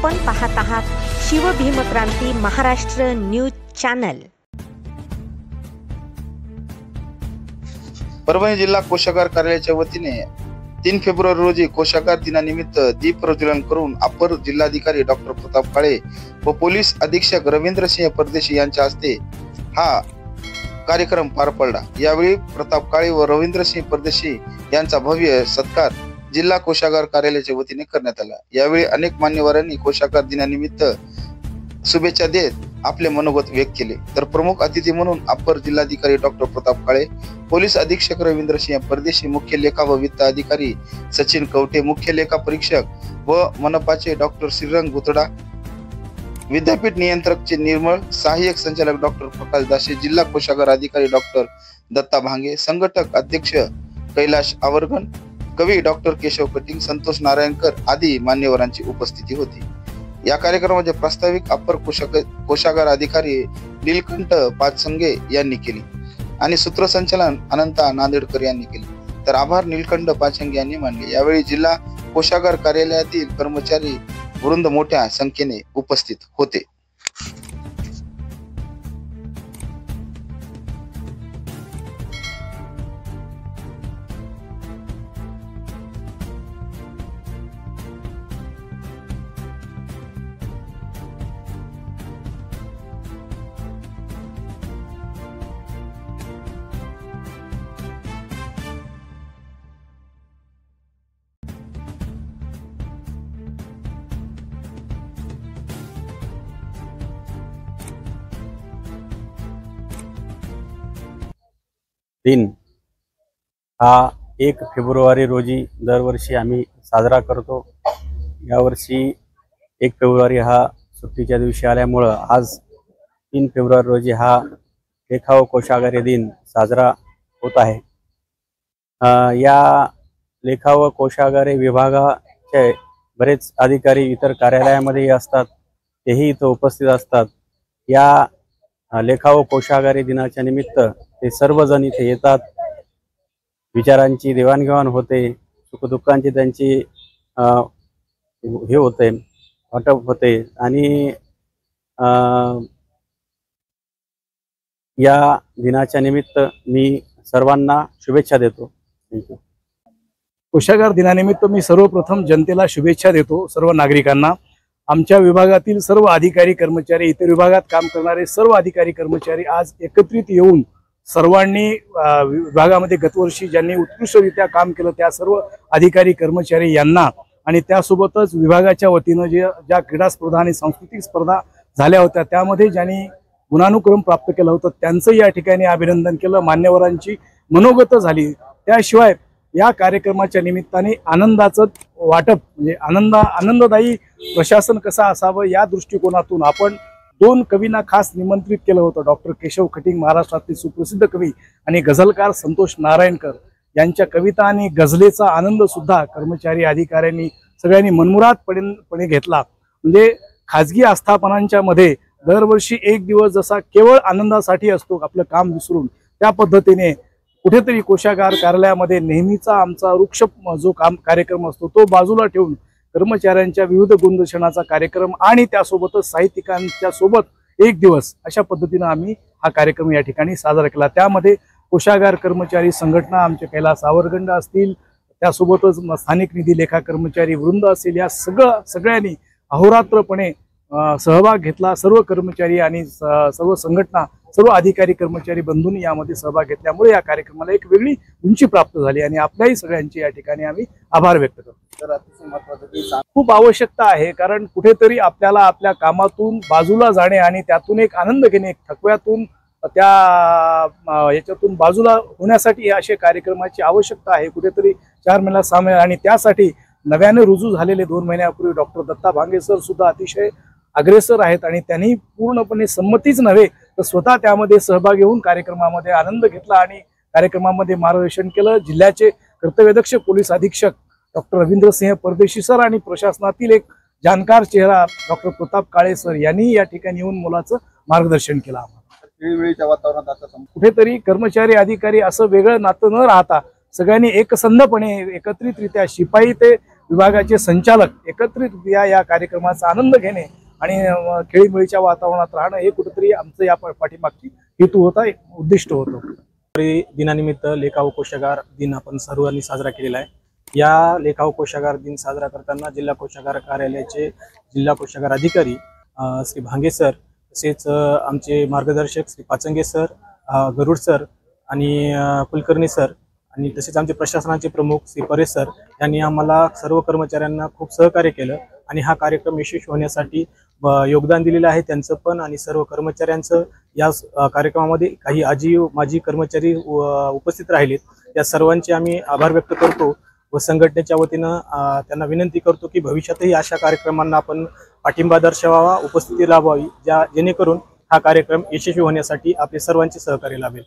आपण पाहत आहात शिवभीमक्रांती महाराष्ट्र न्यूज चॅनल। परभणी जिल्हा कोषागार कार्यालयाच्या वतीने 3 फेब्रुवारी रोजी कोषागार दिनानिमित्त दीप प्रज्वलन करून अपर जिल्हाधिकारी डॉक्टर प्रताप काळे व पोलीस अधीक्षक रवींद्र सिंह परदेशी यांच्या हस्ते हा कार्यक्रम पार पडला। यावेळी प्रताप काळे व रवींद्र सिंह परदेशी यांचा भव्य सत्कार जिल्हा कोषागार कार्यालयाच्या वतीने करण्यात आला। यावेळी अनेक मान्यवरांनी कोषागार दिनानिमित्त शुभेच्छा देत आपले मनोगत व्यक्त केले। तर प्रमुख अतिथी म्हणून अपर जिल्हाधिकारी डॉक्टर प्रताप काळे, पोलीस अधीक्षक रवींद्र सिंह परदेशी, मुख्य लेखा व वित्त अधिकारी सचिन कवटे, मुख्य लेखा परीक्षक व मनपाचे डॉक्टर श्रीरंग गुतडा, विद्यापीठ नियंत्रकचे निर्मळ, सहाय्यक संचालक डॉक्टर प्रकाश दासे, जिल्हा कोषागार अधिकारी डॉक्टर दत्ता भांगे, संघटक अध्यक्ष कैलाश आवर्गन, कवी डॉक्टर केशव कटिंग, संतोष नारायणकर आदी मान्यवरांची उपस्थिती होती। या कार्यक्रमाचे प्रास्ताविक अपर कोषागार अधिकारी नीलकंठ पाचसंगे यांनी केली आणि सूत्रसंचालन अनंता नांदेडकर यांनी केले। तर आभार नीलकंठ पाचसंगे यांनी मानले। यावेळी जिल्हा कोषागार कार्यालयातील कर्मचारी वृंद मोठ्या संख्येने उपस्थित होते। दिन हा 1 फेब्रुवारी रोजी दरवर्षी आम्ही साजरा करतो। यावर्षी 1 फेब्रुवारी हा सुट्टीच्या दिवशी आल्यामुळे आज 3 फेब्रुवारी रोजी हा लेखा व कोषागार दिन साजरा होत आहे। या लेखा व कोषागार विभागाचे बरेच अधिकारी इतर कार्यालयामध्ये असतात, तेही इथं उपस्थित असतात। या लेखा व कोषागार दिनाच्या निमित्त ते सर्वजण इथे येतात, विचारांची देवाणघेवाण होते, सुखदुःखांची त्यांची हे होते, वाटप होते आणि या दिनाच्या निमित्त मी सर्वांना शुभेच्छा देतो। थँक्यू। कोषागार दिनानिमित्त मी सर्वप्रथम जनतेला शुभेच्छा देतो, सर्व नागरिकांना। आमच्या विभागातील सर्व अधिकारी कर्मचारी, इतर विभागात काम करणारे सर्व अधिकारी कर्मचारी आज एकत्रित येऊन सर्वांनी विभागामध्ये गतवर्षी ज्यांनी उत्कृष्टरित्या काम केलं त्या सर्व अधिकारी कर्मचारी यांना आणि त्यासोबतच विभागाच्या वतीनं ज्या क्रीडा स्पर्धा आणि सांस्कृतिक स्पर्धा झाल्या होत्या त्यामध्ये ज्यांनी गुणानुक्रम प्राप्त केलं होतं त्यांचं या ठिकाणी अभिनंदन केलं, मान्यवरांची मनोगत झाली। त्याशिवाय या कार्यक्रमाच्या निमित्ताने आनंदाचं वाटप म्हणजे आनंददायी प्रशासन कसं असावं या दृष्टिकोनातून आपण 2 कवींना खास निमंत्रित केलं होतं। डॉक्टर केशव कटिंग, महाराष्ट्रातील सुप्रसिद्ध कवी, आणि गझलकार संतोष नारायणकर यांच्या कविता आणि गझलेचा आनंद सुद्धा कर्मचारी अधिकाऱ्यांनी सगळ्यांनी मनमुरादपणे घेतला। म्हणजे खाजगी आस्थापनांच्या मध्ये दरवर्षी एक दिवस जसा केवळ आनंदासाठी असतो आपलं काम विसरून, त्या पद्धतीने कुठेतरी कोषागार कार्यालयामध्ये नेहमीचा आमचा वृक्ष जो कार्यक्रम असतो तो बाजूला ठेवून कर्मचाऱ्यांच्या विविध गुणदर्शनाचा कार्यक्रम आणि त्यासोबतच साहित्यिकांच्या सोबत एक दिवस अशा पद्धतीने आम्ही हा कार्यक्रम या ठिकाणी साजरा केला। त्यामध्ये कोषागार कर्मचारी संघटना, आमचे कैलास आवर्गंड असतील, त्यासोबतच स्थानिक निधी लेखा कर्मचारी वृंद असेल, या सगळ्यांनी अहोरात्रपणे सहभाग घेतला। सर्व कर्मचारी आणि सर्व संघटना, सर्व अधिकारी कर्मचारी बंधूंनी यामध्ये सहभाग घेतल्यामुळे या कार्यक्रमाला एक वेगळी उंची प्राप्त झाली आणि आपल्याही सगळ्यांचे या ठिकाणी आम्ही आभार व्यक्त करतो। तर अतिशय महत्त्वाचं खूप आवश्यकता आहे, कारण कुठेतरी आपल्याला आपल्या कामातून बाजूला जाणे आणि त्यातून एक आनंद घेणे, थकव्यातून याच्यातून बाजूला होण्यासाठी अशा कार्यक्रमाची आवश्यकता आहे। कुठेतरी 4 महिना 6 महिना आणि त्यासाठी नव्याने रुजू झालेले 2 महिन्यापूर्वी डॉक्टर दत्ता भांगे सर सुद्धा अतिशय अग्रेसर आहेत आणि त्यांनी पूर्णपणे संमतीच नव्हे तर स्वतः त्यामध्ये सहभागी होऊन कार्यक्रमामध्ये आनंद घेतला आणि कार्यक्रमामध्ये मार्गदर्शन केलं। जिल्ह्याचे कर्तव्यदक्ष पोलीस अधीक्षक डॉक्टर रवींद्र सिंह परदेशी सर आणि प्रशासनातील एक जाणकार चेहरा डॉक्टर प्रताप काळे सर यांनी या ठिकाणी येऊन मुलाचं मार्गदर्शन केलं। वेळवेळीच्या वातावरणात कुठेतरी कर्मचारी अधिकारी असं वेगळं नातं न राहता सगळ्यांनी एकसंधपणे एकत्रितरित्या शिपाई ते विभागाचे संचालक एकत्रित या कार्यक्रमाचा आनंद घेणे आणि खेळीमेळीच्या वातावरणात राहणं हे कुठेतरी आमचं या पाठीमागची हेतू होता, उद्दिष्ट होतं. दिनानिमित्त लेखा व कोशागार दिन आपण सर्वांनी साजरा केलेला आहे. या लेखा व कोशागार दिन साजरा करताना जिल्हा कोशागार कार्यालयाचे जिल्हा कोशागार अधिकारी श्री भांगे सर, तसेच आमचे मार्गदर्शक श्री पाचंगे सर, गरुड सर आणि कुलकर्णी सर आणि तसेच आमचे प्रशासनाचे प्रमुख श्री परेश सर यांनी आम्हाला सर्व कर्मचाऱ्यांना खूप सहकार्य केलं आणि हा कार्यक्रम यशस्वी होण्यासाठी योगदान दिलेलं आहे त्यांचं पण आणि सर्व कर्मचाऱ्यांचं. या कार्यक्रमामध्ये काही आजी माजी कर्मचारी उपस्थित राहिलेत, त्या सर्वांचे आम्ही आभार व्यक्त करतो व संघटनेच्या वतीनं त्यांना विनंती करतो की भविष्यातही अशा कार्यक्रमांना आपण पाठिंबा दर्शवावा, उपस्थिती लावावी, जेणेकरून हा कार्यक्रम यशस्वी होण्यासाठी आपले सर्वांचे सहकार्य लाभेल.